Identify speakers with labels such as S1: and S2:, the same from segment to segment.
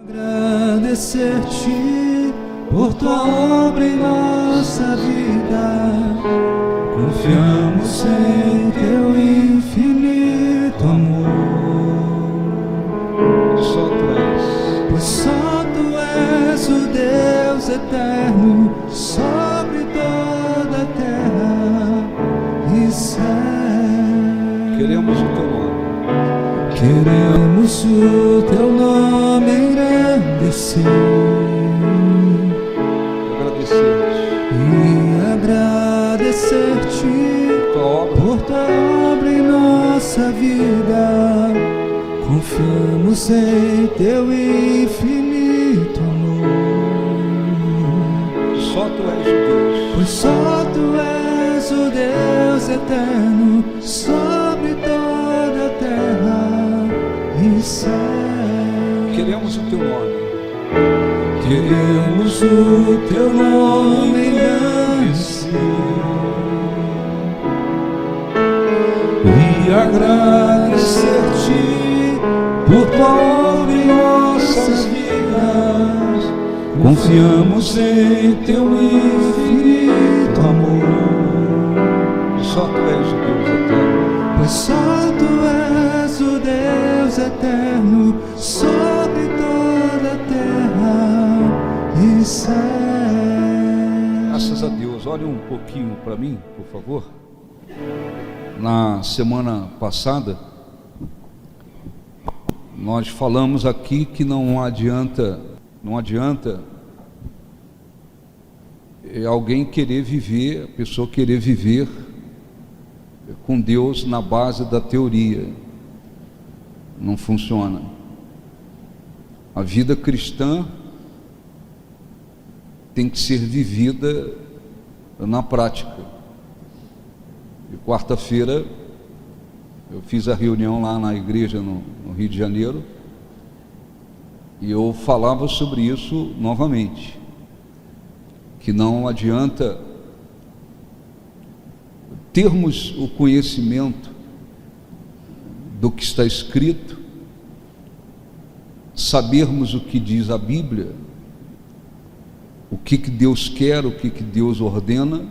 S1: Agradecer-te por tua obra em nossa vida, confiamos em teu infinito amor.
S2: Só tu és,
S1: Pois só tu és o Deus eterno sobre toda a terra e céu.
S2: queremos o teu nome,
S1: Queremos o teu nome engrandecer e agradecer-te
S2: tua obra,
S1: por tua obra em nossa vida. Confiamos em teu infinito amor,
S2: só tu és o Deus,
S1: pois só tu és o Deus eterno sobre toda a terra e céu.
S2: queremos o teu nome,
S1: Queremos o teu nome engrandecer e agradecer-te por tua obra em nossas vidas. Confiamos em teu infinito amor,
S2: só tu és o Deus eterno,
S1: pois só tu és o Deus eterno sobre toda a terra e céu.
S2: graças a Deus. Olhe um pouquinho para mim, por favor. Na semana passada, nós falamos aqui que não adianta alguém querer viver, a pessoa querer viver com Deus na base da teoria. Não funciona. A vida cristã tem que ser vivida na prática. E quarta-feira eu fiz a reunião lá na igreja no Rio de Janeiro e eu falava sobre isso novamente, que não adianta termos o conhecimento do que está escrito, sabermos o que diz a Bíblia, o que Deus quer, o que Deus ordena,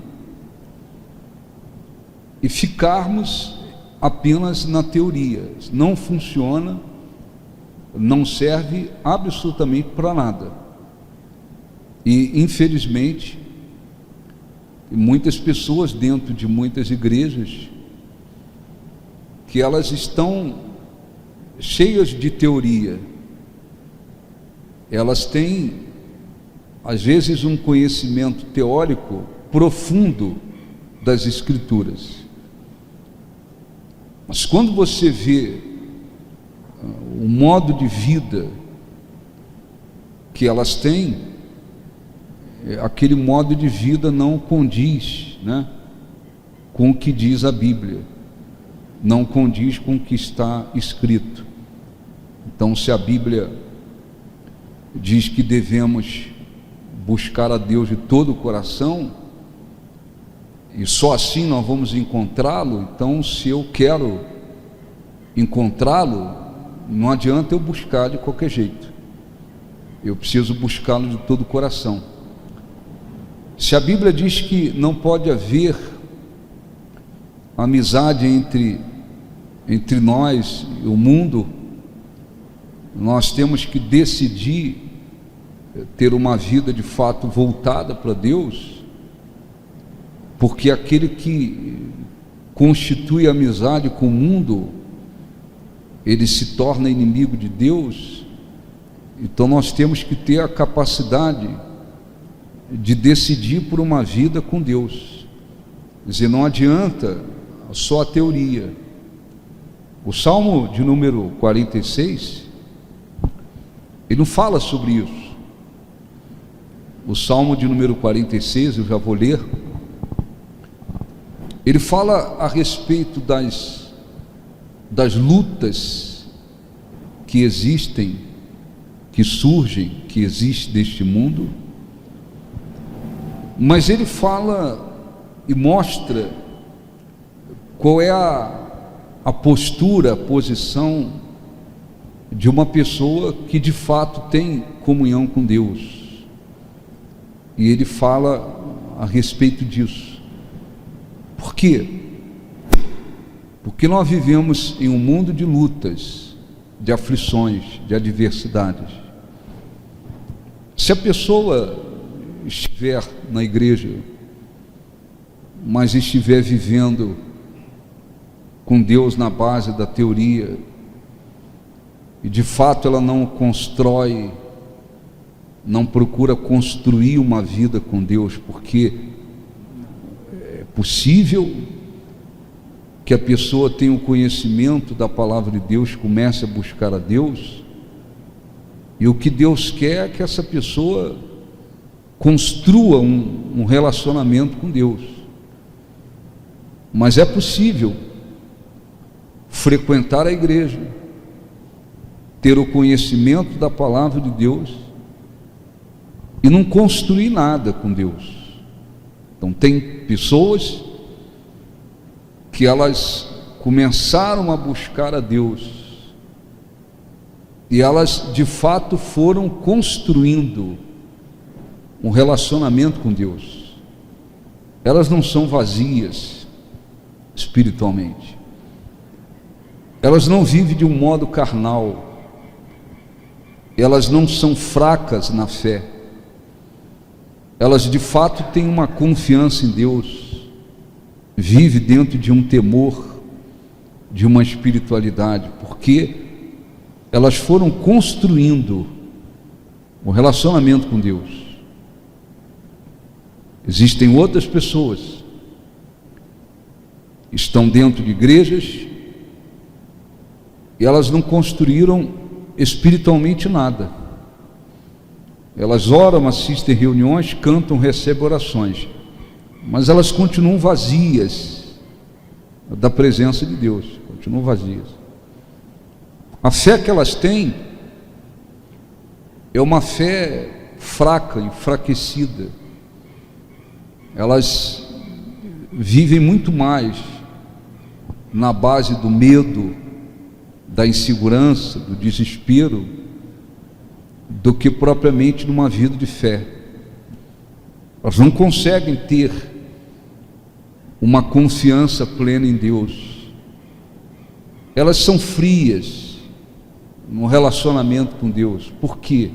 S2: e ficarmos apenas na teoria. Não funciona, não serve absolutamente para nada. E infelizmente muitas pessoas dentro de muitas igrejas, que elas estão cheias de teoria, elas têm às vezes um conhecimento teórico profundo das Escrituras, mas quando você vê o modo de vida que elas têm, aquele modo de vida não condiz, com o que diz a Bíblia, não condiz com o que está escrito. Então, se a Bíblia diz que devemos buscar a Deus de todo o coração, e só assim nós vamos encontrá-lo, então se eu quero encontrá-lo, não adianta eu buscar de qualquer jeito, eu preciso buscá-lo de todo o coração. Se a Bíblia diz que não pode haver amizade entre nós e o mundo, nós temos que decidir ter uma vida de fato voltada para Deus, porque aquele que constitui amizade com o mundo, ele se torna inimigo de Deus. Então nós temos que ter a capacidade de decidir por uma vida com Deus. Quer dizer, não adianta só a teoria. O Salmo de número 46, ele não fala sobre isso. O Salmo de número 46, eu já vou ler, ele fala a respeito das lutas que existem, que surgem, que existem neste mundo, mas ele fala e mostra qual é a postura, a posição de uma pessoa que de fato tem comunhão com Deus. E ele fala a respeito disso. Por quê? Porque nós vivemos em um mundo de lutas, de aflições, de adversidades. Se a pessoa estiver na igreja, mas estiver vivendo com Deus na base da teoria, e de fato ela não constrói, não procura construir uma vida com Deus, porque é possível que a pessoa tenha o conhecimento da palavra de Deus, comece a buscar a Deus, e o que Deus quer é que essa pessoa construa um relacionamento com Deus. Mas é possível frequentar a igreja, ter o conhecimento da palavra de Deus e não construir nada com Deus. Então tem pessoas que elas começaram a buscar a Deus e elas de fato foram construindo um relacionamento com Deus. Elas não são vazias espiritualmente, elas não vivem de um modo carnal, elas não são fracas na fé, elas de fato têm uma confiança em Deus, vive dentro de um temor, de uma espiritualidade, porque elas foram construindo um relacionamento com Deus. Existem outras pessoas que estão dentro de igrejas e elas não construíram espiritualmente nada. Elas oram, assistem reuniões, cantam, recebem orações, mas elas continuam vazias da presença de Deus, continuam vazias. A fé que elas têm é uma fé fraca, enfraquecida. Elas vivem muito mais na base do medo, da insegurança, do desespero, do que propriamente numa vida de fé. Elas não conseguem ter uma confiança plena em Deus. Elas são frias no relacionamento com Deus. Por quê?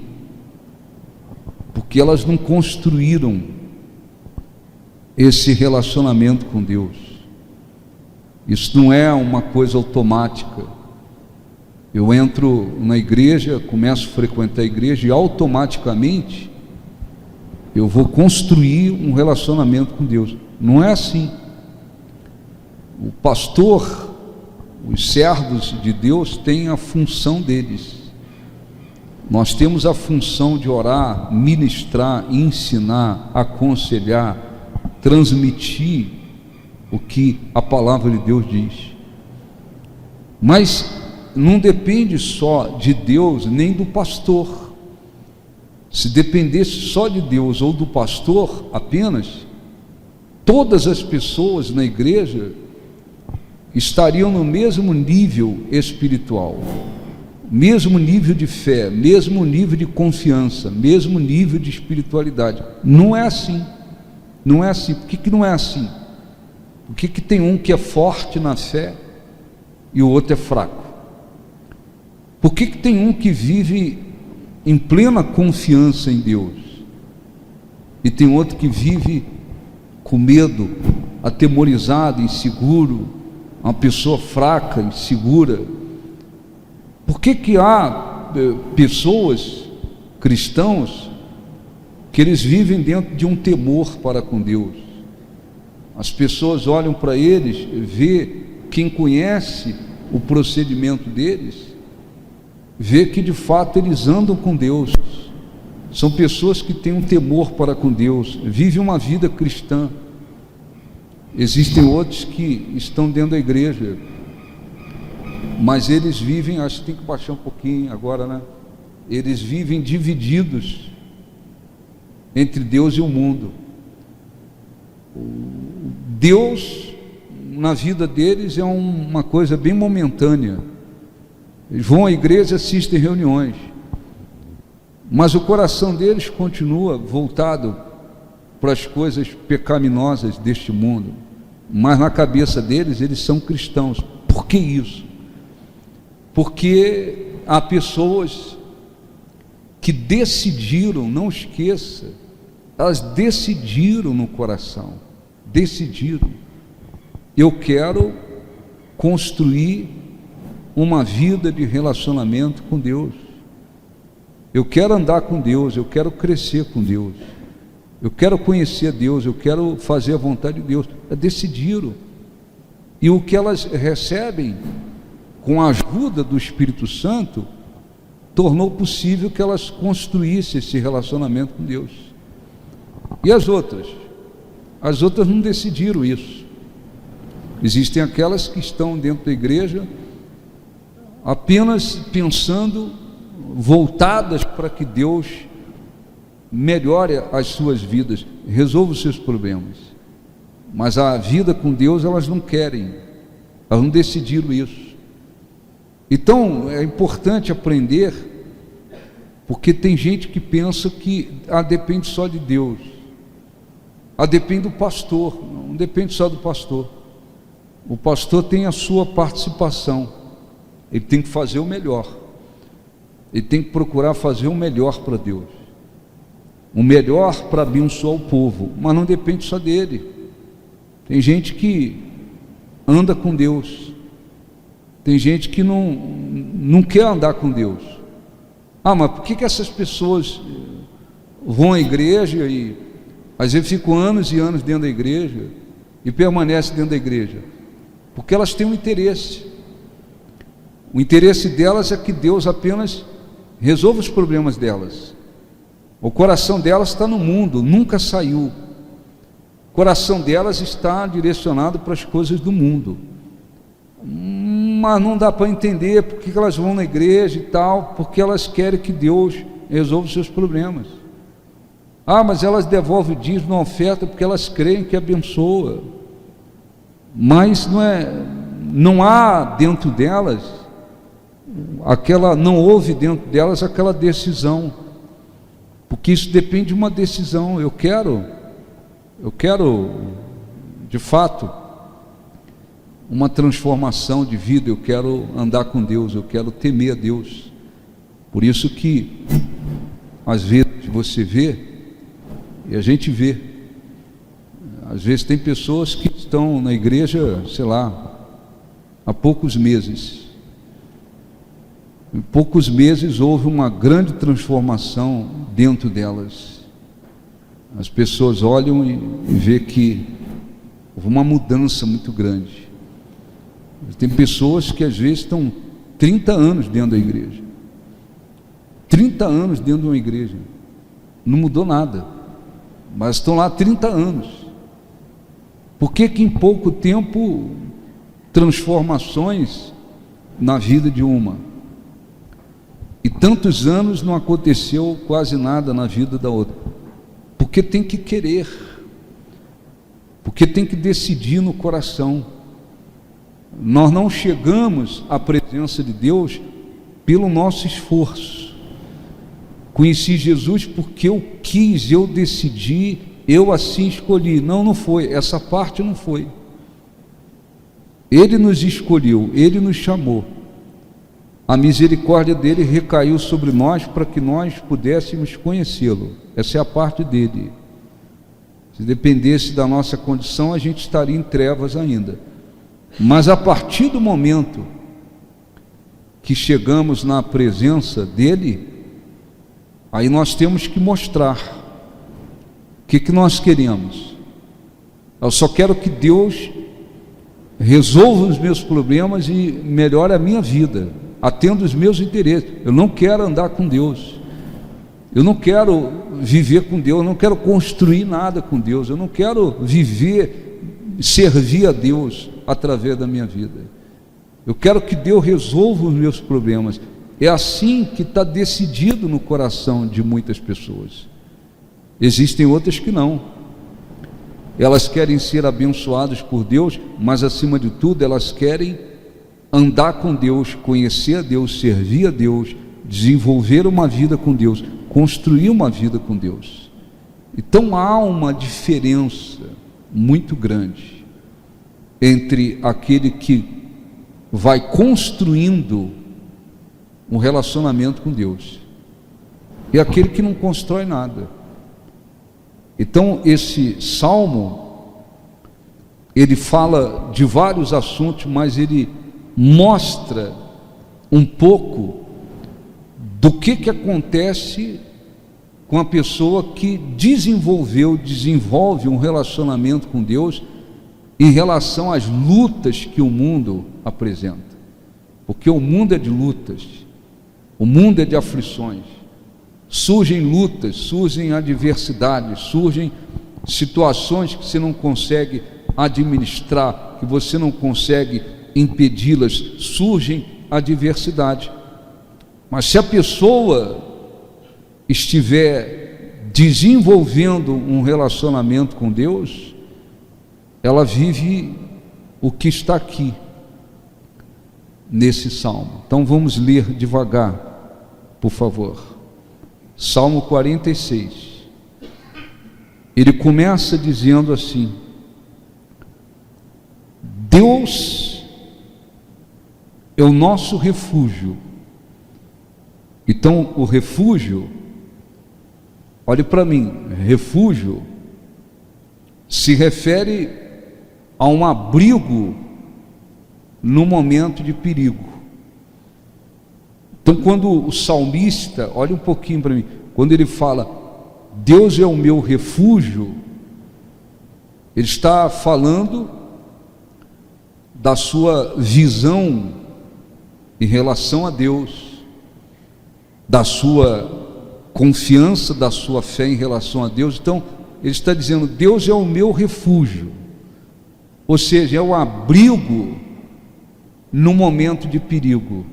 S2: Porque elas não construíram esse relacionamento com Deus. Isso não é uma coisa automática. Eu entro na igreja, começo a frequentar a igreja e automaticamente eu vou construir um relacionamento com Deus. Não é assim. O pastor, os servos de Deus têm a função deles. Nós temos a função de orar, ministrar, ensinar, aconselhar, transmitir o que a palavra de Deus diz. Mas não depende só de Deus nem do pastor. Se dependesse só de Deus ou do pastor apenas, todas as pessoas na igreja estariam no mesmo nível espiritual, mesmo nível de fé, mesmo nível de confiança, mesmo nível de espiritualidade. Não é assim. Não é assim. Por que não é assim? Por que tem um que é forte na fé e o outro é fraco? Por que tem um que vive em plena confiança em Deus e tem outro que vive com medo, atemorizado, inseguro, uma pessoa fraca, insegura? Por que há pessoas, cristãos, que eles vivem dentro de um temor para com Deus? As pessoas olham para eles, vê quem conhece o procedimento deles, vê que de fato eles andam com Deus, são pessoas que têm um temor para com Deus, vivem uma vida cristã. Existem outros que estão dentro da igreja, mas eles vivem, acho que tem que baixar um pouquinho agora, né? Eles vivem divididos entre Deus e o mundo. Deus na vida deles é uma coisa bem momentânea. Eles vão à igreja e assistem reuniões, mas o coração deles continua voltado para as coisas pecaminosas deste mundo. Mas na cabeça deles, eles são cristãos. Por que isso? Porque há pessoas que decidiram, não esqueça, elas decidiram no coração, decidiram: eu quero construir uma vida de relacionamento com Deus, eu quero andar com Deus, eu quero crescer com Deus, eu quero conhecer Deus, eu quero fazer a vontade de Deus. Decidiram. E o que elas recebem com a ajuda do Espírito Santo tornou possível que elas construíssem esse relacionamento com Deus. E as outras? As outras não decidiram isso. Existem aquelas que estão dentro da igreja apenas pensando, voltadas para que Deus melhore as suas vidas, resolva os seus problemas. Mas a vida com Deus elas não querem, elas não decidiram isso. Então é importante aprender, porque tem gente que pensa que depende só de Deus, depende do pastor. Não depende só do pastor. O pastor tem a sua participação, ele tem que fazer o melhor, ele tem que procurar fazer o melhor para Deus, o melhor para abençoar o povo, mas não depende só dele. Tem gente que anda com Deus, tem gente que não quer andar com Deus. Mas por que essas pessoas vão à igreja e às vezes ficam anos e anos dentro da igreja e permanecem dentro da igreja? Porque elas têm um interesse. O interesse delas é que Deus apenas resolva os problemas delas. O coração delas está no mundo, nunca saiu. O coração delas está direcionado para as coisas do mundo. Mas não dá para entender por que elas vão na igreja e tal, porque elas querem que Deus resolva os seus problemas. Mas elas devolvem o dízimo na oferta porque elas creem que abençoa. Mas não há dentro delas não houve dentro delas aquela decisão, porque isso depende de uma decisão. Eu quero de fato uma transformação de vida, eu quero andar com Deus, eu quero temer a Deus. Por isso que às vezes você vê, e a gente vê, às vezes tem pessoas que estão na igreja, sei lá, há poucos meses. Em poucos meses houve uma grande transformação dentro delas. As pessoas olham e vê que houve uma mudança muito grande. Tem pessoas que às vezes estão 30 anos dentro da igreja. 30 anos dentro de uma igreja. Não mudou nada, mas estão lá há 30 anos. Por que em pouco tempo transformações na vida de uma? E tantos anos não aconteceu quase nada na vida da outra? Porque tem que querer, porque tem que decidir no coração. Nós não chegamos à presença de Deus pelo nosso esforço. Conheci Jesus porque eu quis, eu decidi, eu assim escolhi. Não foi, essa parte não foi. Ele nos escolheu, Ele nos chamou. A misericórdia dele recaiu sobre nós para que nós pudéssemos conhecê-lo. Essa é a parte dele. Se dependesse da nossa condição, a gente estaria em trevas ainda. Mas a partir do momento que chegamos na presença dele, aí nós temos que mostrar o que nós queremos. Eu só quero que Deus resolva os meus problemas e melhore a minha vida, atenda os meus interesses. Eu não quero andar com Deus, eu não quero viver com Deus, eu não quero construir nada com Deus, eu não quero servir a Deus através da minha vida. Eu quero que Deus resolva os meus problemas. É assim que está decidido no coração de muitas pessoas. Existem outras que não. Elas querem ser abençoadas por Deus, mas acima de tudo elas querem andar com Deus, conhecer a Deus, servir a Deus, desenvolver uma vida com Deus, construir uma vida com Deus. Então há uma diferença muito grande entre aquele que vai construindo um relacionamento com Deus e aquele que não constrói nada. Então esse salmo, ele fala de vários assuntos, mas ele mostra um pouco do que acontece com a pessoa que desenvolve um relacionamento com Deus em relação às lutas que o mundo apresenta. Porque o mundo é de lutas, o mundo é de aflições. Surgem lutas, surgem adversidades, surgem situações que você não consegue administrar, que você não consegue impedi-las, surgem adversidades. Mas se a pessoa estiver desenvolvendo um relacionamento com Deus, ela vive o que está aqui nesse salmo. Então vamos ler devagar, por favor. Salmo 46. Ele começa dizendo assim: Deus é o nosso refúgio. Então o refúgio, olhe para mim, refúgio se refere a um abrigo no momento de perigo. Então quando o salmista, olhe um pouquinho para mim, quando ele fala Deus é o meu refúgio, ele está falando da sua visão em relação a Deus, da sua confiança, da sua fé em relação a Deus. Então ele está dizendo, Deus é o meu refúgio, ou seja, é o abrigo no momento de perigo.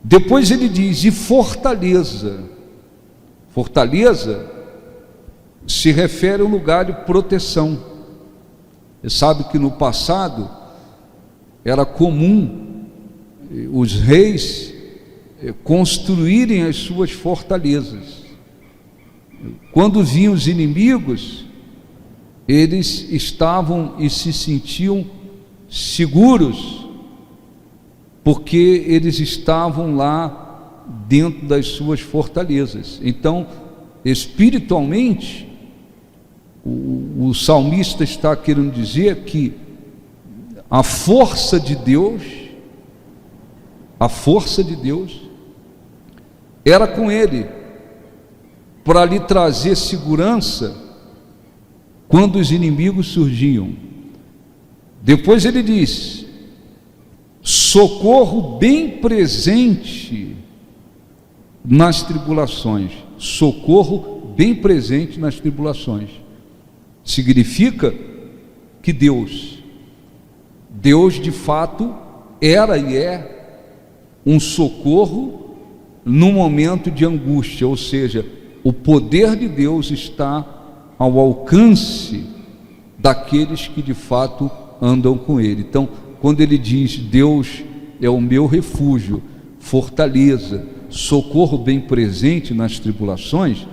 S2: Depois ele diz, e fortaleza. Fortaleza se refere a um lugar de proteção. Você sabe que no passado era comum os reis construírem as suas fortalezas. Quando vinham os inimigos, eles estavam e se sentiam seguros, porque eles estavam lá dentro das suas fortalezas. Então, espiritualmente, o salmista está querendo dizer que a força de Deus era com ele, para lhe trazer segurança quando os inimigos surgiam. Depois ele diz, socorro bem presente nas tribulações. Socorro bem presente nas tribulações. Significa que Deus de fato era e é um socorro no momento de angústia, ou seja, o poder de Deus está ao alcance daqueles que de fato andam com Ele. Então, quando ele diz, Deus é o meu refúgio, fortaleza, socorro bem presente nas tribulações,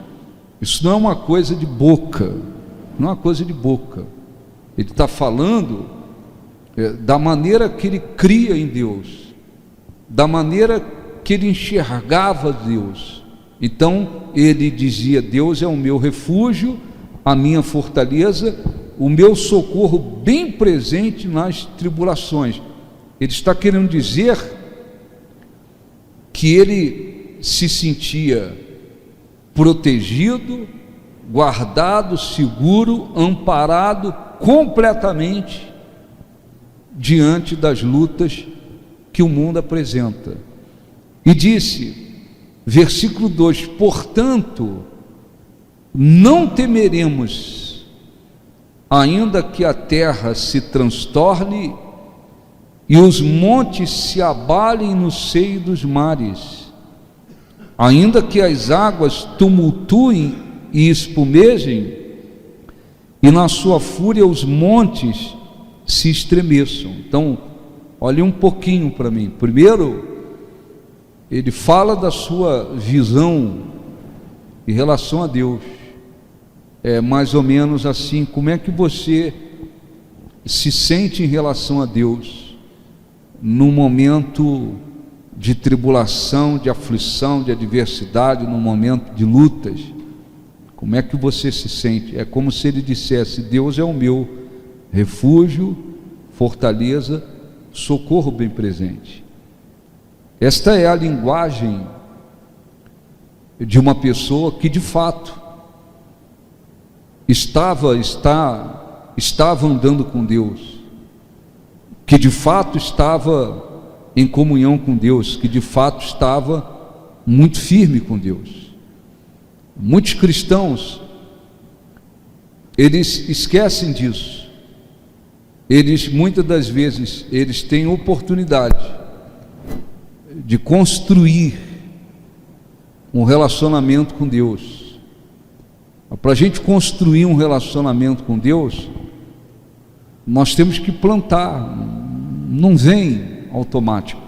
S2: isso não é uma coisa de boca, não é uma coisa de boca. Ele está falando da maneira que ele cria em Deus, da maneira que ele enxergava Deus. Então ele dizia, Deus é o meu refúgio, a minha fortaleza, o meu socorro bem presente nas tribulações. Ele está querendo dizer que ele se sentia protegido, guardado, seguro, amparado completamente diante das lutas que o mundo apresenta. E disse, versículo 2, portanto, não temeremos, ainda que a terra se transtorne e os montes se abalem no seio dos mares, ainda que as águas tumultuem e espumejem, e na sua fúria os montes se estremeçam. Então, olhe um pouquinho para mim. Primeiro, ele fala da sua visão em relação a Deus. É mais ou menos assim: como é que você se sente em relação a Deus num momento de tribulação, de aflição, de adversidade, num momento de lutas? Como é que você se sente? É como se ele dissesse: Deus é o meu refúgio, fortaleza, socorro bem presente. Esta é a linguagem de uma pessoa que de fato estava andando com Deus, que de fato estava em comunhão com Deus, que de fato estava muito firme com Deus. Muitos cristãos, eles esquecem disso. Eles, muitas das vezes, eles têm oportunidade de construir um relacionamento com Deus. Para a gente construir um relacionamento com Deus, nós temos que plantar, não vem automático.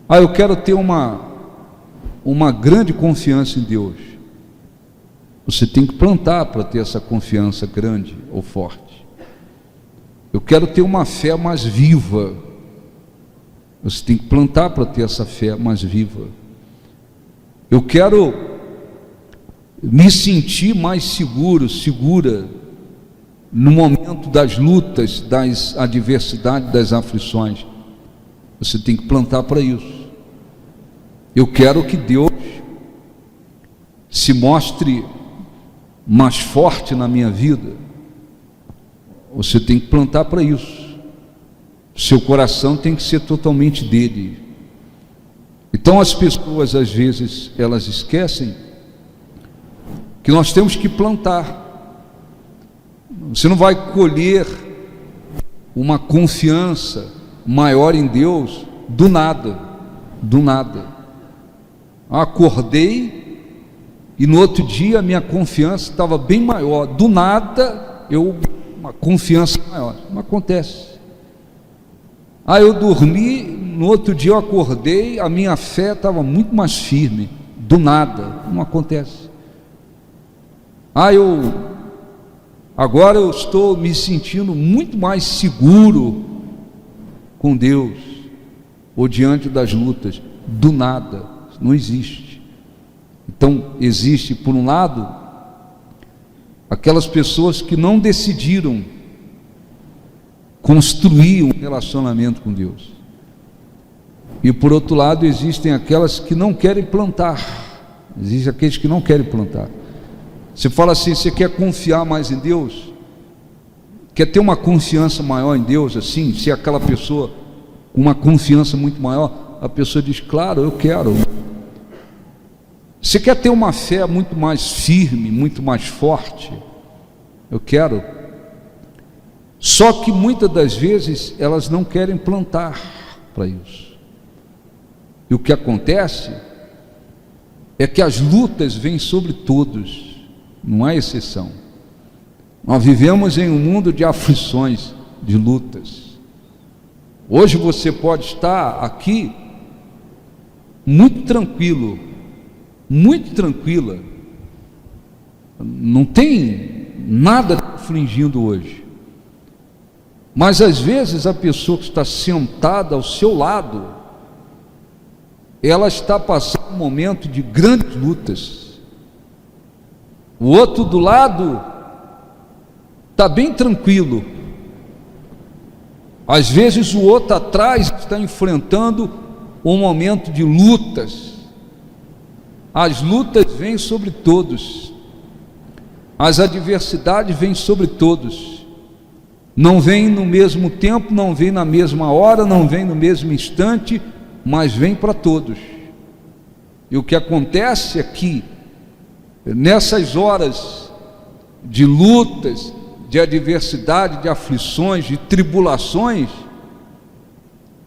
S2: Eu quero ter uma grande confiança em Deus. Você tem que plantar para ter essa confiança grande ou forte. Eu quero ter uma fé mais viva. Você tem que plantar para ter essa fé mais viva. Eu quero me sentir mais segura no momento das lutas, das adversidades, das aflições. Você tem que plantar para isso. Eu quero que Deus se mostre mais forte na minha vida. Você tem que plantar para isso. Seu coração tem que ser totalmente dele. Então as pessoas às vezes elas esquecem que nós temos que plantar. Você não vai colher uma confiança maior em Deus do nada. Acordei e no outro dia a minha confiança estava bem maior. Do nada, uma confiança maior. Não acontece. Eu dormi, no outro dia eu acordei, a minha fé estava muito mais firme. Do nada, não acontece. Agora eu estou me sentindo muito mais seguro com Deus, ou diante das lutas. Do nada, não existe. Então existe, por um lado, aquelas pessoas que não decidiram construir um relacionamento com Deus, e por outro lado existem aquelas que não querem plantar. Existem aqueles que não querem plantar. Você fala assim: você quer confiar mais em Deus? Quer ter uma confiança maior em Deus, assim, ser aquela pessoa com uma confiança muito maior? A pessoa diz: claro, eu quero. Você quer ter uma fé muito mais firme, muito mais forte? Eu quero. Só que muitas das vezes elas não querem plantar para isso. E o que acontece é que as lutas vêm sobre todos, não há exceção. Nós vivemos em um mundo de aflições, de lutas. Hoje você pode estar aqui muito tranquilo, muito tranquila, não tem nada afligindo hoje. Mas às vezes a pessoa que está sentada ao seu lado, ela está passando um momento de grandes lutas. O outro do lado está bem tranquilo. Às vezes o outro atrás está enfrentando um momento de lutas. As lutas vêm sobre todos. As adversidades vêm sobre todos. Não vem no mesmo tempo, não vem na mesma hora, não vem no mesmo instante, mas vem para todos. E o que acontece é que nessas horas de lutas, de adversidade, de aflições, de tribulações,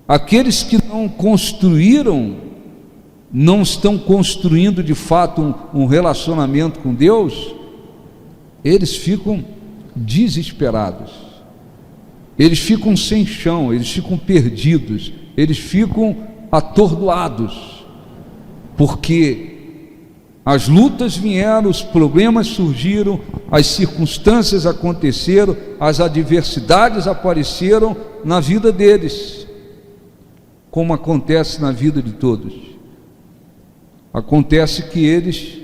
S2: aqueles que não construíram, não estão construindo de fato um relacionamento com Deus, eles ficam desesperados. eles ficam sem chão, eles ficam perdidos, eles ficam atordoados, porque as lutas vieram, os problemas surgiram, as circunstâncias aconteceram, as adversidades apareceram na vida deles, como acontece na vida de todos. Acontece que eles,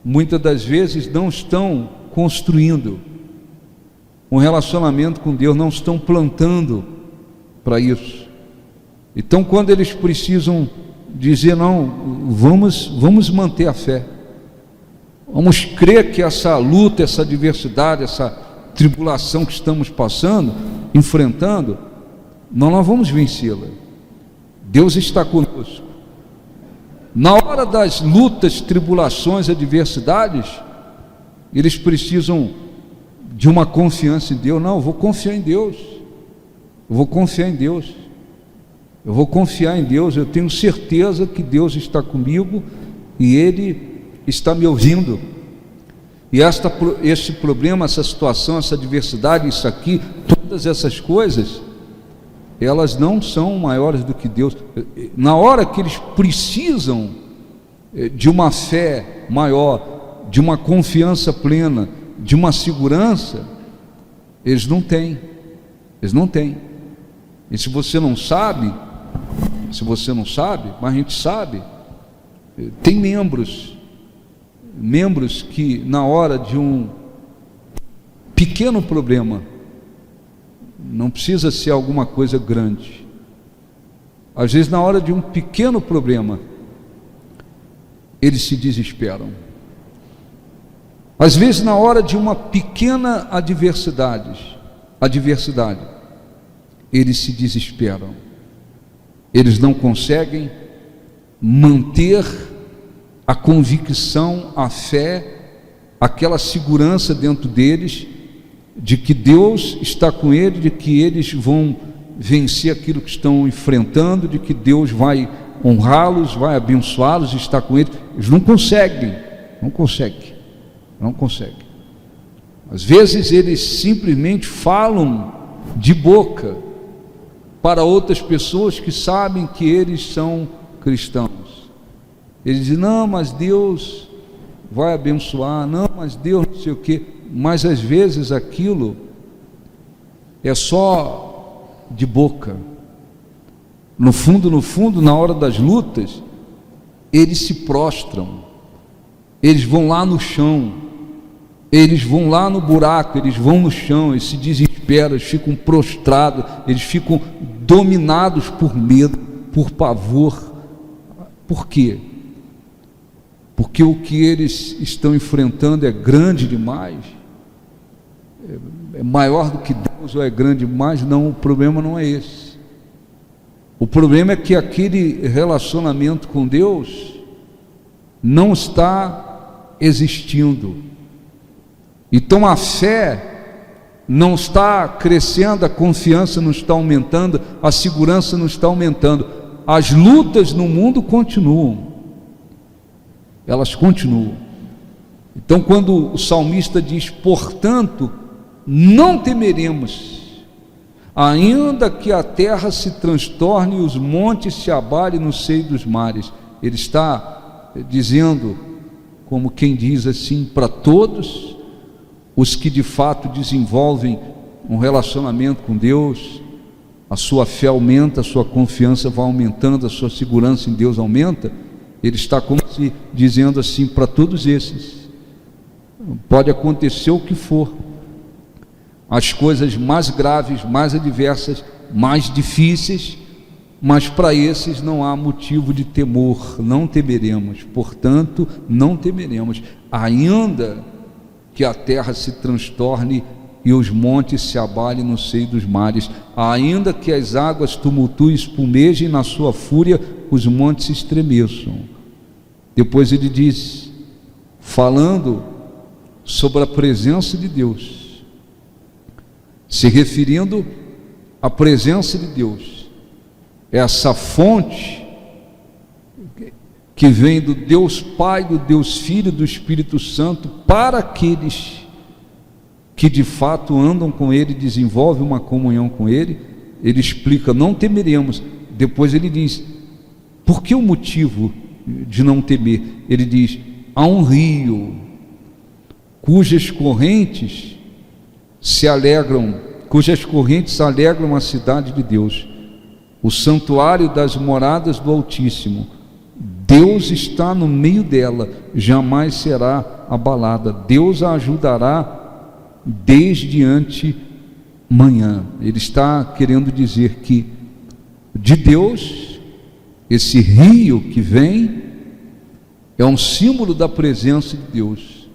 S2: muitas das vezes, não estão construindo um relacionamento com Deus, não estão plantando para isso. Então, quando eles precisam dizer, não, vamos manter a fé, vamos crer que essa luta, essa adversidade, essa tribulação que estamos passando, enfrentando, nós vamos vencê-la. Deus está conosco. Na hora das lutas, tribulações, adversidades, eles precisam de uma confiança em Deus. Não, eu vou confiar em Deus, eu vou confiar em Deus, eu vou confiar em Deus, eu tenho certeza que Deus está comigo e Ele está me ouvindo. E este problema, essa situação, essa adversidade, isso aqui, todas essas coisas, elas não são maiores do que Deus. Na hora que eles precisam de uma fé maior, de uma confiança plena, de uma segurança, eles não têm. E se você não sabe, mas a gente sabe, tem membros que na hora de um pequeno problema, não precisa ser alguma coisa grande, às vezes na hora de um pequeno problema, eles se desesperam. Às vezes na hora de uma pequena adversidade, eles se desesperam. Eles não conseguem manter a convicção, a fé, aquela segurança dentro deles, de que Deus está com eles, de que eles vão vencer aquilo que estão enfrentando, de que Deus vai honrá-los, vai abençoá-los, está com eles. Eles não conseguem. Às vezes eles simplesmente falam de boca para outras pessoas que sabem que eles são cristãos. Eles dizem, não, mas Deus vai abençoar, não, mas Deus não sei o quê. Mas às vezes aquilo é só de boca. No fundo, na hora das lutas, eles se prostram, eles vão lá no chão, eles vão lá no buraco, eles vão no chão, eles se desesperam, eles ficam prostrados, eles ficam dominados por medo, por pavor. Por quê? Porque o que eles estão enfrentando é grande demais, é maior do que Deus, ou é grande demais? Não, o problema não é esse. O problema é que aquele relacionamento com Deus não está existindo. Então a fé não está crescendo, a confiança não está aumentando, a segurança não está aumentando. As lutas no mundo continuam, elas continuam. Então quando o salmista diz, portanto, não temeremos, ainda que a terra se transtorne e os montes se abalem no seio dos mares, ele está dizendo, como quem diz assim, para todos os que de fato desenvolvem um relacionamento com Deus, a sua fé aumenta, a sua confiança vai aumentando, a sua segurança em Deus aumenta. Ele está como se dizendo assim, para todos esses, pode acontecer o que for, as coisas mais graves, mais adversas, mais difíceis, mas para esses não há motivo de temor, não temeremos, portanto, não temeremos, ainda que a terra se transtorne e os montes se abalem no seio dos mares, ainda que as águas tumultuem e espumejem na sua fúria, os montes se estremeçam. Depois ele diz, falando sobre a presença de Deus, se referindo à presença de Deus, essa fonte que vem do Deus Pai, do Deus Filho, do Espírito Santo, para aqueles que de fato andam com Ele, desenvolvem uma comunhão com Ele, Ele explica: não temeremos. Depois Ele diz: por que o motivo de não temer? Ele diz: há um rio cujas correntes alegram a cidade de Deus, o santuário das moradas do Altíssimo. Deus está no meio dela, jamais será abalada. Deus a ajudará desde antemanhã. Ele está querendo dizer que de Deus, esse rio que vem é um símbolo da presença de Deus.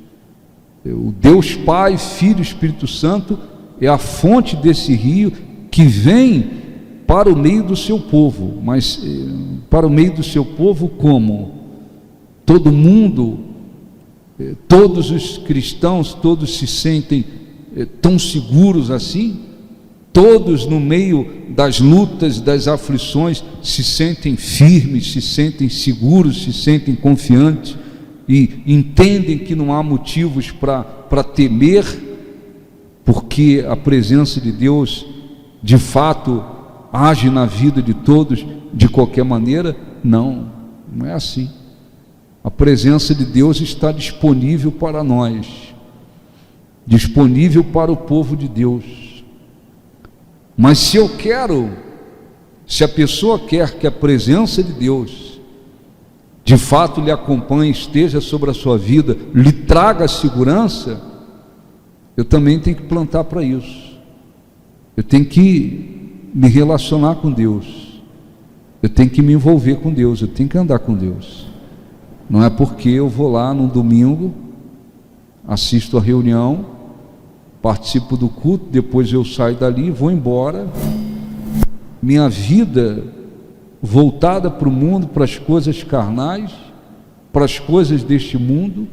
S2: O Deus Pai, Filho e Espírito Santo é a fonte desse rio que vem para o meio do seu povo. Mas para o meio do seu povo como? Todo mundo, todos os cristãos, todos se sentem tão seguros assim? Todos no meio das lutas, das aflições, se sentem firmes, se sentem seguros, se sentem confiantes e entendem que não há motivos para temer, porque a presença de Deus de fato age na vida de todos de qualquer maneira? Não, não é assim. A presença de Deus está disponível para nós, disponível para o povo de Deus. Mas se a pessoa quer que a presença de Deus de fato lhe acompanhe, esteja sobre a sua vida, lhe traga segurança, eu também tenho que plantar para isso. Eu tenho que me relacionar com Deus, eu tenho que me envolver com Deus, eu tenho que andar com Deus. Não é porque eu vou lá num domingo, assisto a reunião, participo do culto, depois eu saio dali e vou embora, minha vida voltada para o mundo, para as coisas carnais, para as coisas deste mundo,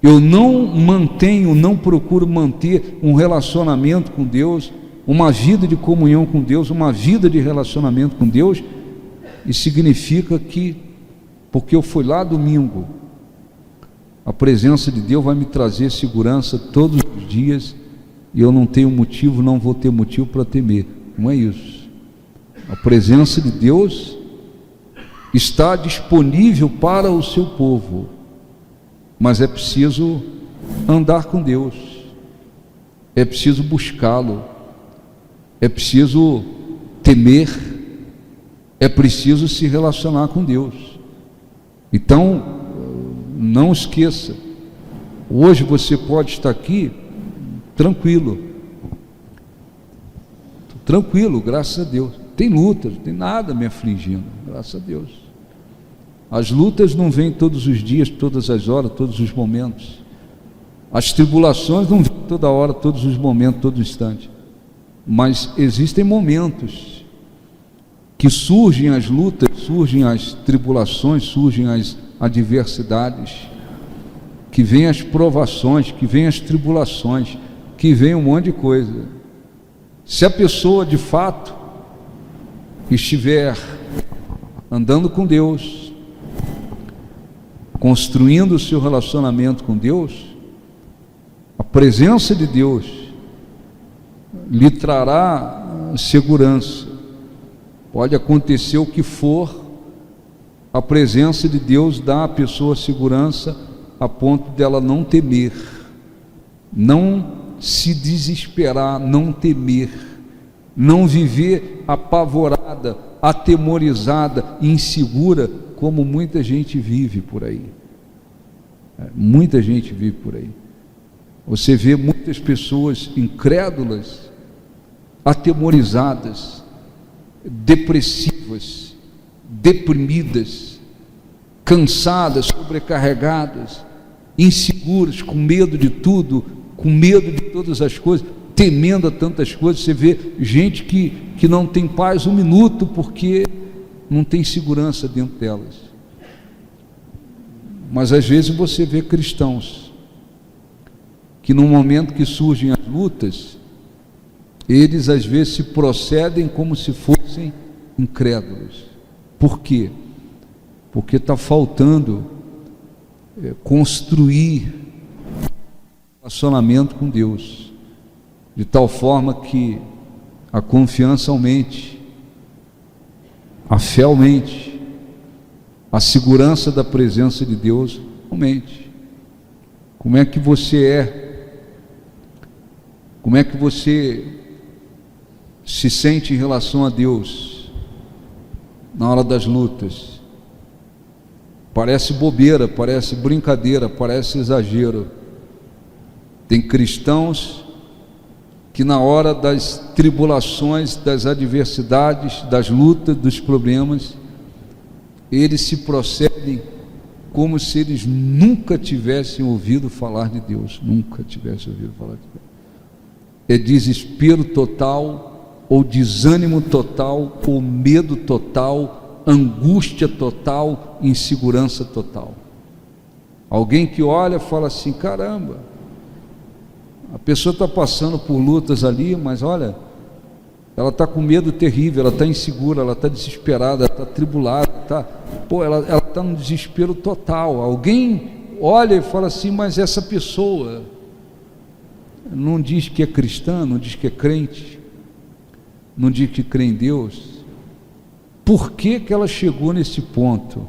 S2: eu não procuro manter um relacionamento com Deus, uma vida de comunhão com Deus, uma vida de relacionamento com Deus. E significa que, porque eu fui lá domingo, a presença de Deus vai me trazer segurança todos os dias, e eu não tenho motivo, não vou ter motivo para temer. Não é isso. A presença de Deus está disponível para o seu povo, mas é preciso andar com Deus, é preciso buscá-lo, é preciso temer, é preciso se relacionar com Deus. Então, não esqueça, hoje você pode estar aqui tranquilo, graças a Deus. Tem lutas, não tem nada me afligindo, graças a Deus. As lutas não vêm todos os dias, todas as horas, todos os momentos. As tribulações não vêm toda hora, todos os momentos, todo instante. Mas existem momentos que surgem as lutas, surgem as tribulações, surgem as adversidades, que vêm as provações, que vêm as tribulações, que vem um monte de coisa. Se a pessoa de fato estiver andando com Deus, construindo o seu relacionamento com Deus, a presença de Deus lhe trará segurança. Pode acontecer o que for, a presença de Deus dá à pessoa segurança a ponto dela não temer, não se desesperar, não temer, não viver apavorada, atemorizada, insegura, como muita gente vive por aí. Muita gente vive por aí. Você vê muitas pessoas incrédulas, atemorizadas, depressivas, deprimidas, cansadas, sobrecarregadas, inseguras, com medo de tudo, com medo de todas as coisas, temendo a tantas coisas. Você vê gente que não tem paz um minuto porque não tem segurança dentro delas. Mas às vezes você vê cristãos que no momento que surgem as lutas, eles às vezes se procedem como se fossem incrédulos. Por quê? Porque está faltando construir relacionamento com Deus. de tal forma que a confiança aumente, a fé aumente, a segurança da presença de Deus aumente. Como é que você é? Como é que você se sente em relação a Deus na hora das lutas? Parece bobeira, parece brincadeira, parece exagero. Tem cristãos que na hora das tribulações, das adversidades, das lutas, dos problemas, eles se procedem como se eles nunca tivessem ouvido falar de Deus, nunca tivessem ouvido falar de Deus. É desespero total, ou desânimo total, ou medo total, angústia total, insegurança total. Alguém que olha e fala assim: caramba, a pessoa está passando por lutas ali, mas olha, ela está com medo terrível, ela está insegura, ela está desesperada, ela está atribulada, ela está num desespero total. Alguém olha e fala assim: mas essa pessoa não diz que é cristã, não diz que é crente, não diz que crê em Deus. Por que que ela chegou nesse ponto?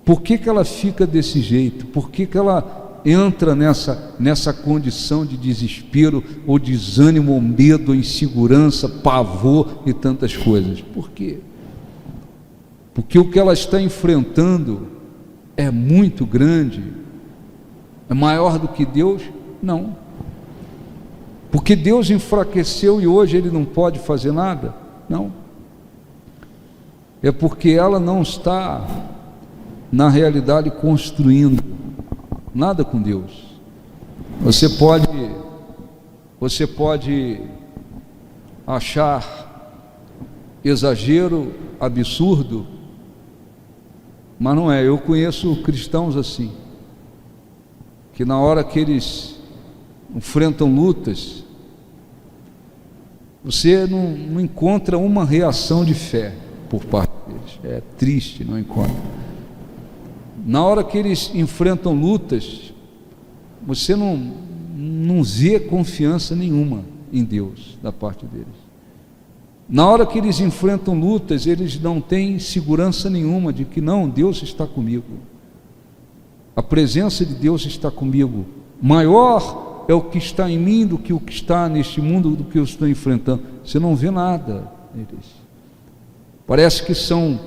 S2: Por que que ela fica desse jeito? Por que que ela entra nessa condição de desespero, ou desânimo, ou medo, ou insegurança, pavor e tantas coisas? Por quê? Porque o que ela está enfrentando é muito grande. É maior do que Deus? Não. Porque Deus enfraqueceu e hoje Ele não pode fazer nada? Não. É porque ela não está, na realidade, construindo nada com Deus. Você pode achar exagero, absurdo, mas não é. Eu conheço cristãos assim, que na hora que eles enfrentam lutas, você não encontra uma reação de fé por parte deles. É triste, não encontra. Na hora que eles enfrentam lutas, você não vê confiança nenhuma em Deus da parte deles. Na hora que eles enfrentam lutas, eles não têm segurança nenhuma de que não, Deus está comigo. A presença de Deus está comigo. Maior é o que está em mim do que o que está neste mundo, do que eu estou enfrentando. Você não vê nada neles. Parece que são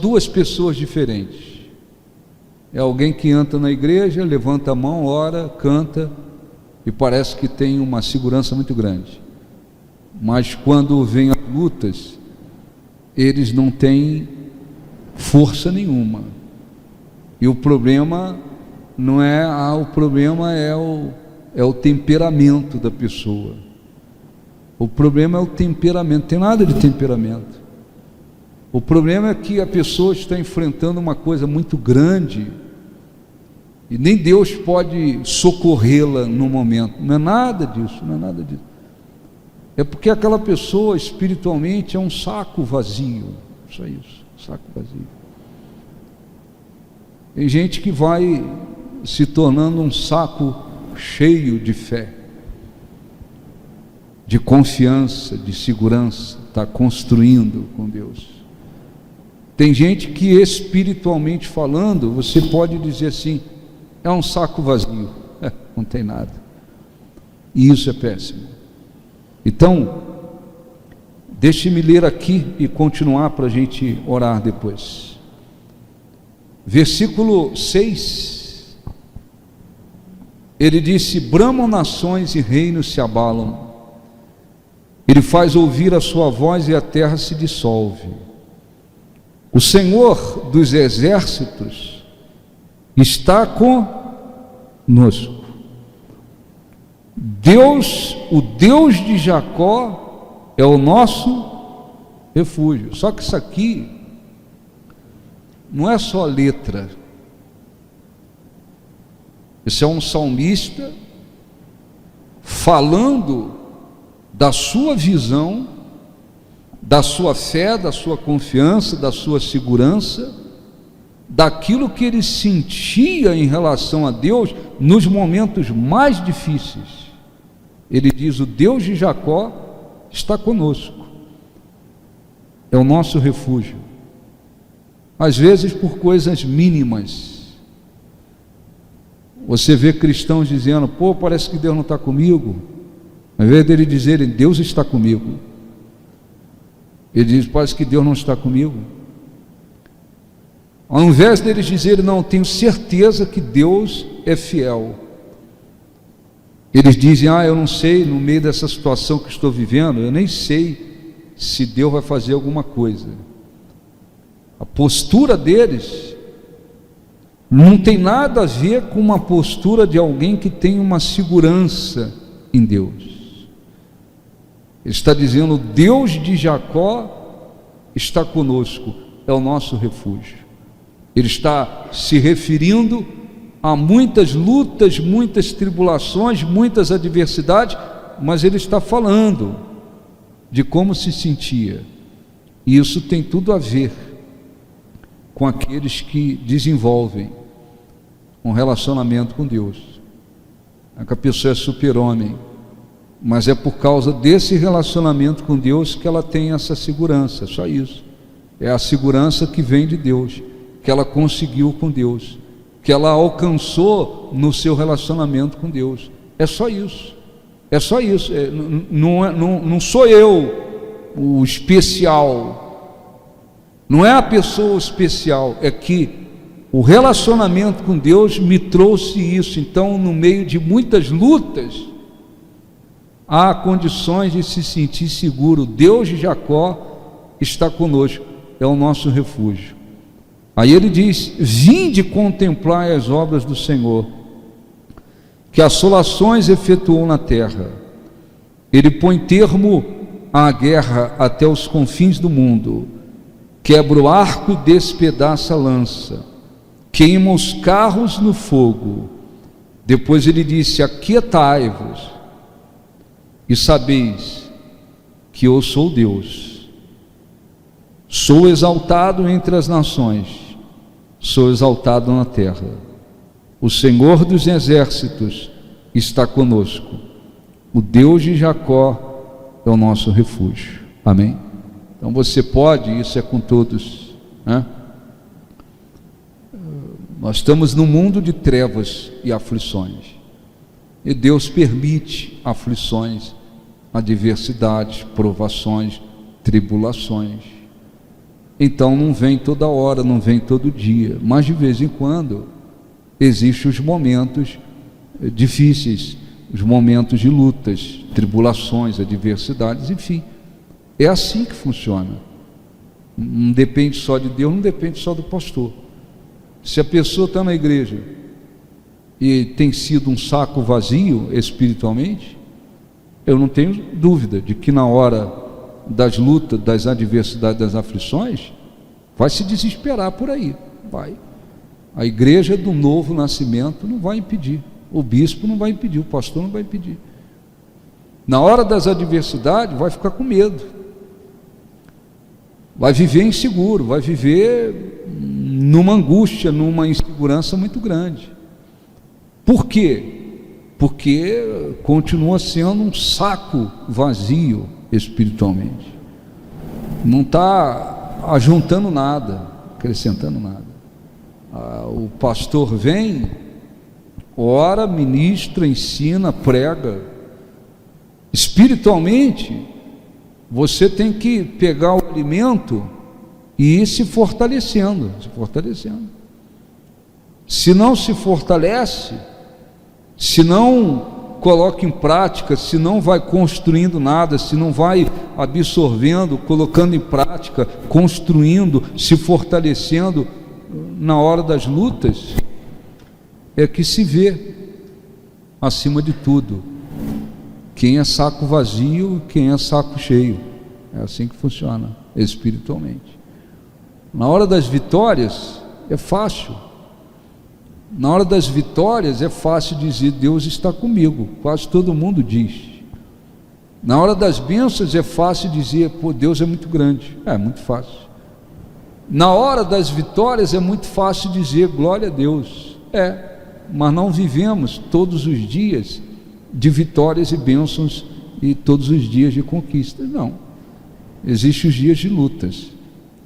S2: duas pessoas diferentes. É alguém que entra na igreja, levanta a mão, ora, canta, e parece que tem uma segurança muito grande. Mas quando vem as lutas, eles não têm força nenhuma. E o problema não é o problema é o temperamento da pessoa. O problema é o temperamento. Não tem nada de temperamento. O problema é que a pessoa está enfrentando uma coisa muito grande e nem Deus pode socorrê-la no momento. Não é nada disso, não é nada disso. É porque aquela pessoa espiritualmente é um saco vazio. Só isso, saco vazio. Tem gente que vai se tornando um saco cheio de fé, de confiança, de segurança, está construindo com Deus. Tem gente que espiritualmente falando, você pode dizer assim, é um saco vazio, não tem nada. E isso é péssimo. Então, deixe-me ler aqui e continuar para a gente orar depois. Versículo 6, ele disse: bramam nações e reinos se abalam, ele faz ouvir a sua voz e a terra se dissolve. O Senhor dos exércitos está conosco. Deus, o Deus de Jacó, é o nosso refúgio. Só que isso aqui não é só letra. Esse é um salmista falando da sua visão, da sua fé, da sua confiança, da sua segurança, daquilo que ele sentia em relação a Deus nos momentos mais difíceis. Ele diz: o Deus de Jacó está conosco, é o nosso refúgio. Às vezes por coisas mínimas, você vê cristãos dizendo: pô, parece que Deus não está comigo. Ao invés dele dizerem: Deus está comigo, ele diz: parece que Deus não está comigo. Ao invés deles dizerem: não, tenho certeza que Deus é fiel, eles dizem: eu não sei, no meio dessa situação que estou vivendo, eu nem sei se Deus vai fazer alguma coisa. A postura deles não tem nada a ver com uma postura de alguém que tem uma segurança em Deus. Ele está dizendo: o Deus de Jacó está conosco, é o nosso refúgio. Ele está se referindo a muitas lutas, muitas tribulações, muitas adversidades, mas ele está falando de como se sentia. E isso tem tudo a ver com aqueles que desenvolvem um relacionamento com Deus. É que a pessoa é super-homem, mas é por causa desse relacionamento com Deus que ela tem essa segurança, só isso. É a segurança que vem de Deus, que ela conseguiu com Deus, que ela alcançou no seu relacionamento com Deus. É só isso, é só isso. Não sou eu o especial, não é a pessoa especial, é que o relacionamento com Deus me trouxe isso. Então, no meio de muitas lutas, há condições de se sentir seguro. Deus de Jacó está conosco, é o nosso refúgio. Aí ele diz: vinde contemplar as obras do Senhor, que assolações efetuou na terra. Ele põe termo à guerra até os confins do mundo, quebra o arco e despedaça a lança, queima os carros no fogo. Depois ele disse: aquietai-vos e sabeis que eu sou Deus. Sou exaltado entre as nações, sou exaltado na terra. O Senhor dos exércitos está conosco, o Deus de Jacó é o nosso refúgio. Amém? Então você pode, isso é com todos, né? Nós estamos num mundo de trevas e aflições, e Deus permite aflições, adversidades, provações, tribulações. Então não vem toda hora, não vem todo dia, mas de vez em quando existem os momentos difíceis, os momentos de lutas, tribulações, adversidades, enfim. É assim que funciona. Não depende só de Deus, não depende só do pastor. Se a pessoa está na igreja e tem sido um saco vazio espiritualmente, eu não tenho dúvida de que na hora das lutas, das adversidades, das aflições, vai se desesperar por aí, vai. A igreja do novo nascimento não vai impedir, o bispo não vai impedir, o pastor não vai impedir. Na hora das adversidades vai ficar com medo, vai viver inseguro, vai viver numa angústia, numa insegurança muito grande. Por quê? Porque continua sendo um saco vazio espiritualmente, não está ajuntando nada, acrescentando nada. O pastor vem, ora, ministra, ensina, prega. Espiritualmente, você tem que pegar o alimento e ir se fortalecendo, se fortalecendo. Se não se fortalece, se não coloca em prática, se não vai construindo nada, se não vai absorvendo, colocando em prática, construindo, se fortalecendo na hora das lutas, é que se vê, acima de tudo, quem é saco vazio e quem é saco cheio. É assim que funciona espiritualmente. Na hora das vitórias é fácil. Na hora das vitórias é fácil dizer: Deus está comigo, quase todo mundo diz. Na hora das bênçãos é fácil dizer: pô, Deus é muito grande, é muito fácil. Na hora das vitórias é muito fácil dizer: glória a Deus, mas não vivemos todos os dias de vitórias e bênçãos e todos os dias de conquistas. Não, existem os dias de lutas.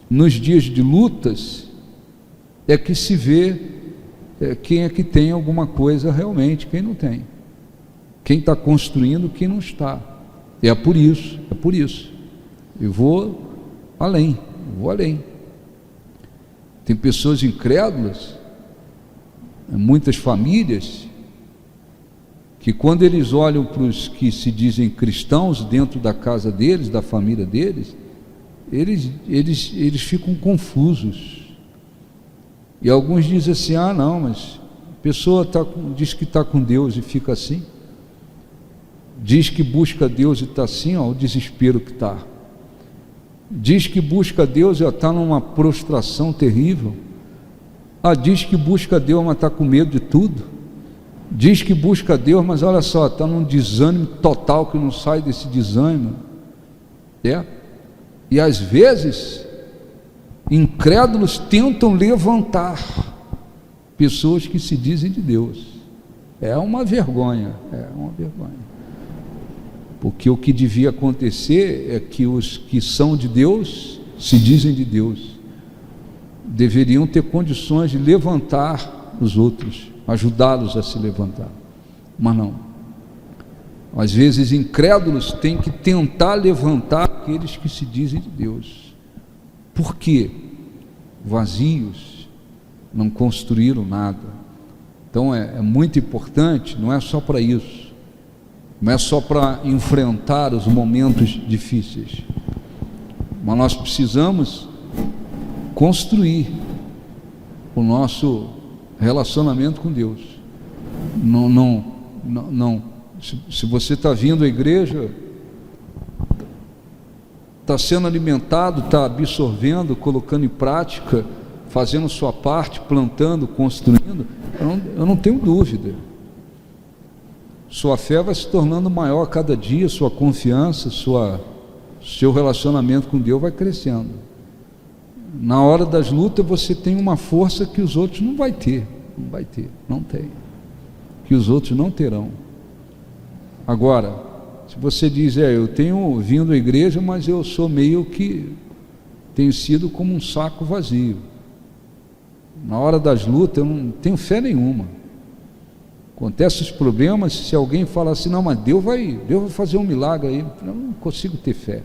S2: Nos dias de lutas é que se vê quem é que tem alguma coisa realmente, quem não tem, quem está construindo, quem não está. É por isso eu vou além. Tem pessoas incrédulas, muitas famílias, que quando eles olham para os que se dizem cristãos dentro da casa deles, da família deles, eles ficam confusos. E alguns dizem assim: ah, não, mas a pessoa diz que está com Deus e fica assim, diz que busca Deus e está assim, ó, o desespero que está. Diz que busca Deus e está numa prostração terrível. Diz que busca Deus, mas está com medo de tudo. Diz que busca Deus, mas olha só, está num desânimo total, que não sai desse desânimo. E às vezes incrédulos tentam levantar pessoas que se dizem de Deus. É uma vergonha. Porque o que devia acontecer é que os que são de Deus, se dizem de Deus, deveriam ter condições de levantar os outros, ajudá-los a se levantar. Mas não. Às vezes incrédulos têm que tentar levantar aqueles que se dizem de Deus. Por quê? Vazios, não construíram nada. Então é muito importante, não é só para isso, não é só para enfrentar os momentos difíceis, mas nós precisamos construir o nosso relacionamento com Deus. Não. Se você está vindo à igreja, está sendo alimentado, está absorvendo, colocando em prática, fazendo sua parte, plantando, construindo, eu não tenho dúvida. Sua fé vai se tornando maior a cada dia, sua confiança, seu relacionamento com Deus vai crescendo. Na hora das lutas você tem uma força que os outros não tem, que os outros não terão. Agora, se você diz, eu tenho vindo à igreja, mas eu sou meio que, tenho sido como um saco vazio, na hora das lutas eu não tenho fé nenhuma. Acontecem os problemas, se alguém fala assim, não, mas Deus vai fazer um milagre aí, eu não consigo ter fé.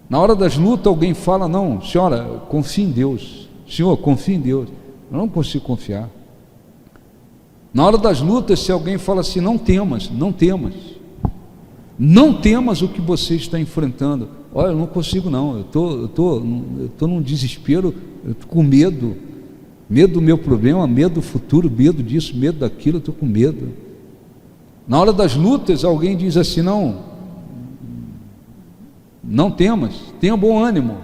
S2: Na hora das lutas alguém fala, não, senhora, confie em Deus, senhor, confie em Deus, eu não consigo confiar. Na hora das lutas, se alguém fala assim, não temas o que você está enfrentando, olha, eu não consigo não, eu tô num desespero, eu estou com medo do meu problema, medo do futuro, medo disso, medo daquilo, eu estou com medo. Na hora das lutas, alguém diz assim, não temas, tenha bom ânimo.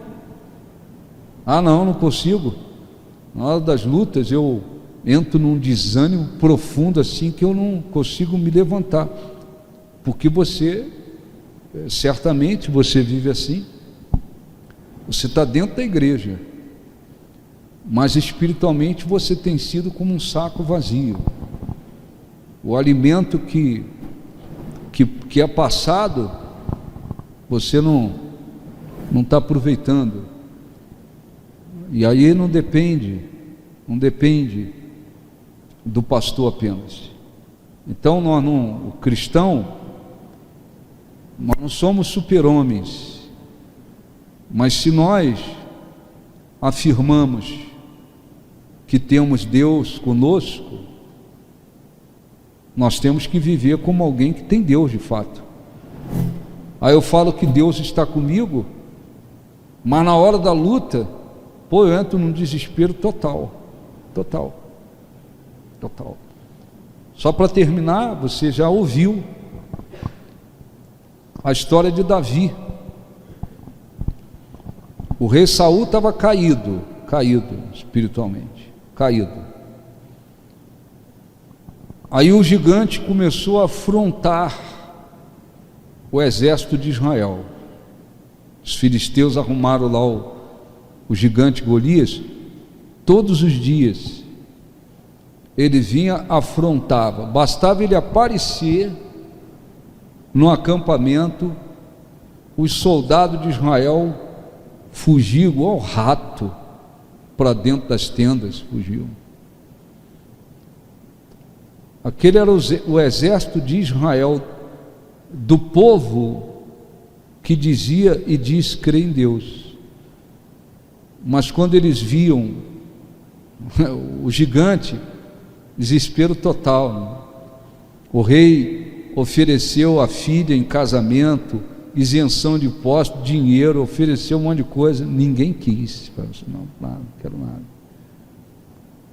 S2: Não consigo. Na hora das lutas eu entro num desânimo profundo assim, que eu não consigo me levantar, porque certamente você vive assim, você está dentro da igreja, mas espiritualmente você tem sido como um saco vazio. O alimento que é passado, você não está aproveitando, e aí não depende do pastor apenas. Então o cristão, nós não somos super-homens, mas se nós afirmamos que temos Deus conosco, nós temos que viver como alguém que tem Deus de fato. Aí eu falo que Deus está comigo, mas na hora da luta, eu entro num desespero total. Só para terminar, você já ouviu a história de Davi. O rei Saul estava caído espiritualmente, Aí o gigante começou a afrontar o exército de Israel. Os filisteus arrumaram lá o gigante Golias. Todos os dias ele vinha, afrontava, bastava ele aparecer no acampamento, os soldados de Israel fugiam igual rato para dentro das tendas, fugiam. Aquele era o exército de Israel, do povo que dizia e diz crer em Deus. Mas quando eles viam o gigante, desespero total. O rei ofereceu a filha em casamento, isenção de imposto, dinheiro, ofereceu um monte de coisa, ninguém quis. Falou assim, não quero nada.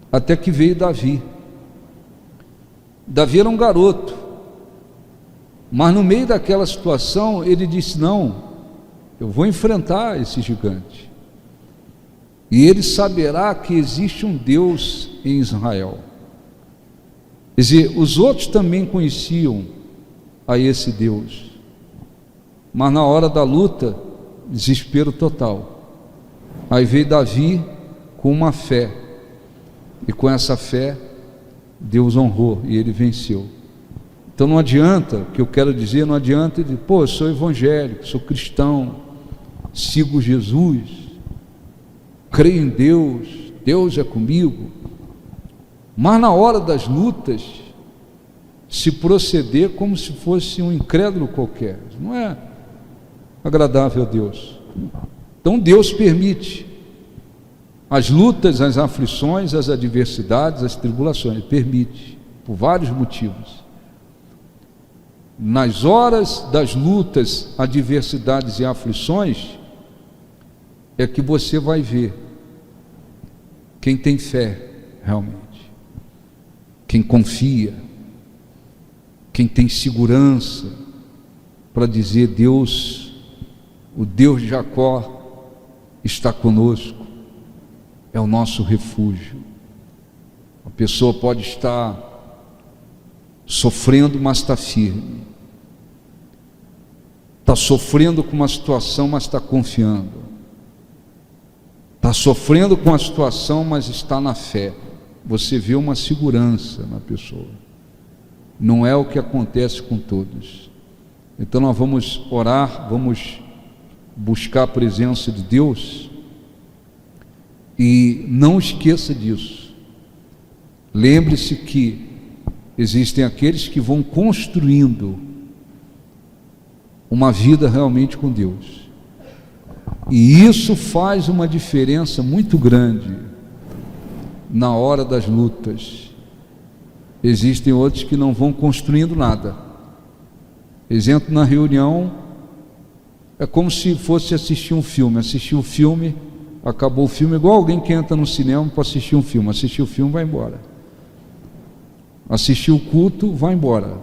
S2: Até que veio Davi. Davi era um garoto, mas no meio daquela situação ele disse, não, eu vou enfrentar esse gigante, e ele saberá que existe um Deus em Israel. Quer dizer, os outros também conheciam a esse Deus, mas na hora da luta, desespero total. Aí veio Davi com uma fé, e com essa fé Deus honrou e ele venceu. Então não adianta, o que eu quero dizer, não adianta ele dizer, pô, eu sou evangélico, sou cristão, sigo Jesus, creio em Deus, Deus é comigo, mas na hora das lutas se proceder como se fosse um incrédulo qualquer, não é agradável a Deus. Então Deus permite as lutas, as aflições, as adversidades, as tribulações, permite, por vários motivos. Nas horas das lutas, adversidades e aflições, é que você vai ver quem tem fé realmente, quem confia, quem tem segurança para dizer, Deus, o Deus de Jacó está conosco, é o nosso refúgio. A pessoa pode estar sofrendo, mas está firme, está sofrendo com uma situação, mas está confiando, está sofrendo com a situação, mas está na fé. Você vê uma segurança na pessoa. Não é o que acontece com todos. Então nós vamos orar, vamos buscar a presença de Deus. E não esqueça disso. Lembre-se que existem aqueles que vão construindo uma vida realmente com Deus. E isso faz uma diferença muito grande na hora das lutas. Existem outros que não vão construindo nada. Exemplo, na reunião, é como se fosse assistir um filme. Assistir o filme, acabou o filme, igual alguém que entra no cinema para assistir um filme. Assistir o filme, vai embora. Assistir o culto, vai embora.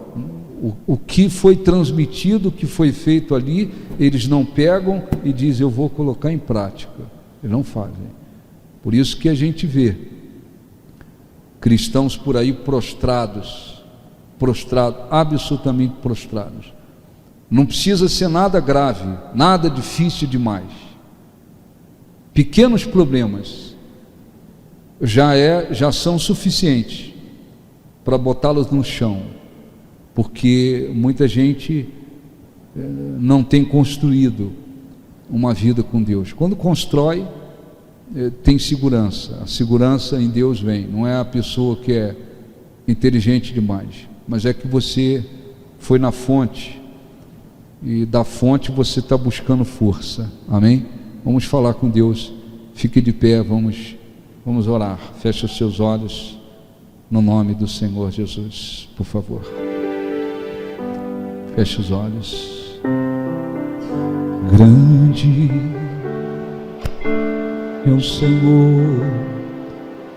S2: O que foi transmitido, o que foi feito ali, eles não pegam e dizem, eu vou colocar em prática. Eles não fazem. Por isso que a gente vê cristãos por aí prostrados, absolutamente prostrados. Não precisa ser nada grave, nada difícil demais. Pequenos problemas já são suficientes para botá-los no chão, porque muita gente não tem construído uma vida com Deus. Quando constrói, tem segurança. A segurança em Deus vem. Não é a pessoa que é inteligente demais, mas é que você foi na fonte, e da fonte você está buscando força. Amém? Vamos falar com Deus. Fique de pé, vamos orar. Feche os seus olhos no nome do Senhor Jesus, por favor. Feche os olhos. Grande é o Senhor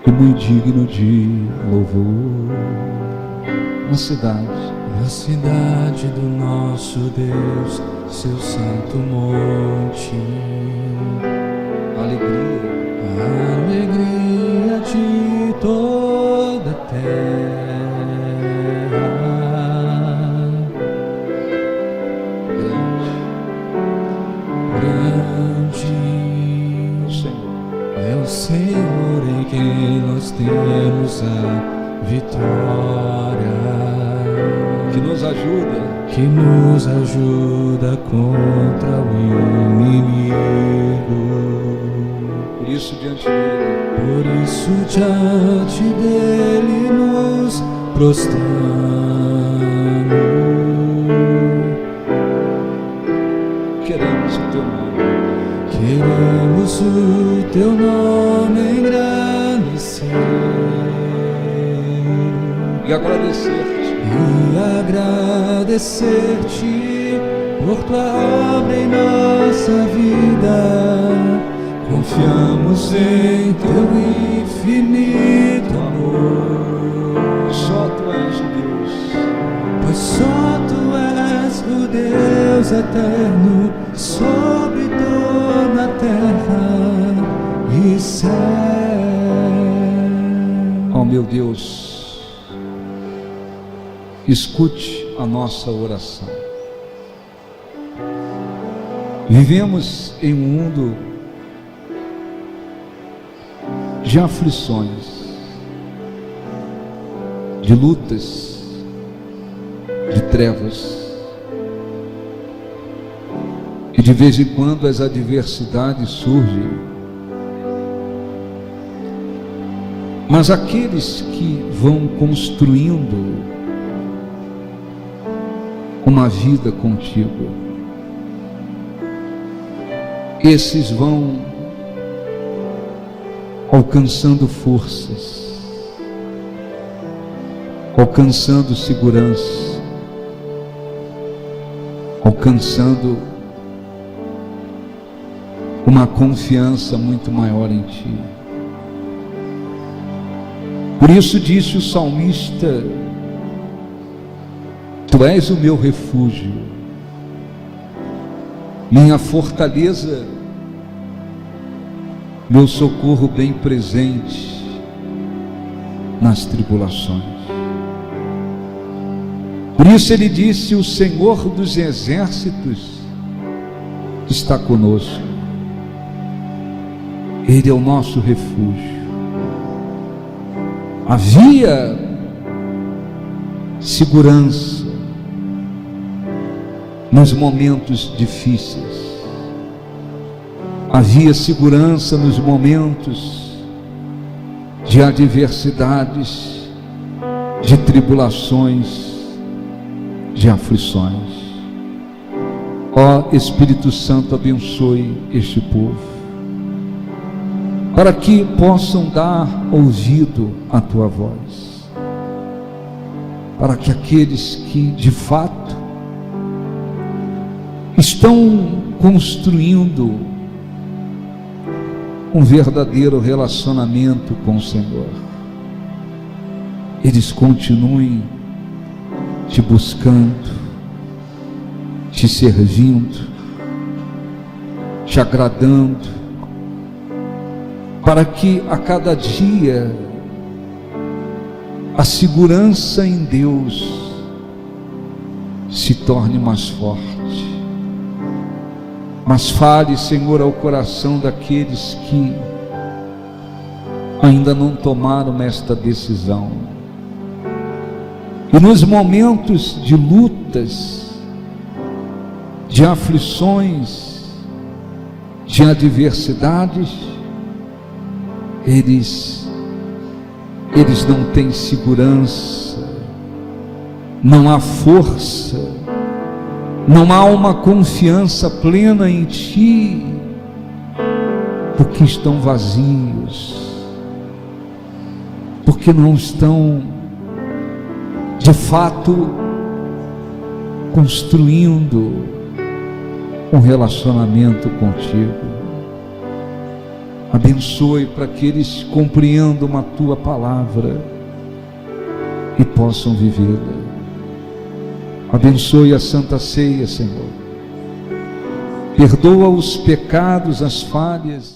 S2: e muito digno de louvor. Na cidade
S1: do nosso Deus, seu santo monte, a alegria de toda a terra. Grande é o Senhor em quem nós temos a vitória,
S2: que nos ajuda contra o inimigo. Por isso diante dele nos prostramos. Queremos o teu nome engrandecer e agradecer-te por tua obra em nossa vida. Confiamos em teu infinito amor. Só tu és o Deus, pois só tu és o Deus eterno sobre toda a terra e céu. Oh meu Deus, escute a nossa oração. Vivemos em um mundo de aflições, de lutas, de trevas, e de vez em quando as adversidades surgem, mas aqueles que vão construindo uma vida contigo, esses vão alcançando forças, alcançando segurança, alcançando uma confiança muito maior em ti. Por isso disse o salmista: tu és o meu refúgio, minha fortaleza, meu socorro bem presente nas tribulações. Por isso ele disse: o Senhor dos exércitos está conosco, ele é o nosso refúgio. Havia segurança nos momentos difíceis, havia segurança nos momentos de adversidades, de tribulações, de aflições. Ó Espírito Santo, abençoe este povo, para que possam dar ouvido à tua voz, para que aqueles que de fato estão construindo um verdadeiro relacionamento com o Senhor, eles continuem te buscando, te servindo, te agradando, para que a cada dia a segurança em Deus se torne mais forte. Mas fale, Senhor, ao coração daqueles que ainda não tomaram esta decisão. E nos momentos de lutas, de aflições, de adversidades, eles não têm segurança, não há força, não há uma confiança plena em ti, porque estão vazios, porque não estão de fato construindo um relacionamento contigo. Abençoe para que eles compreendam a tua palavra e possam vivê-la. Abençoe a Santa Ceia, Senhor. Perdoa os pecados, as falhas.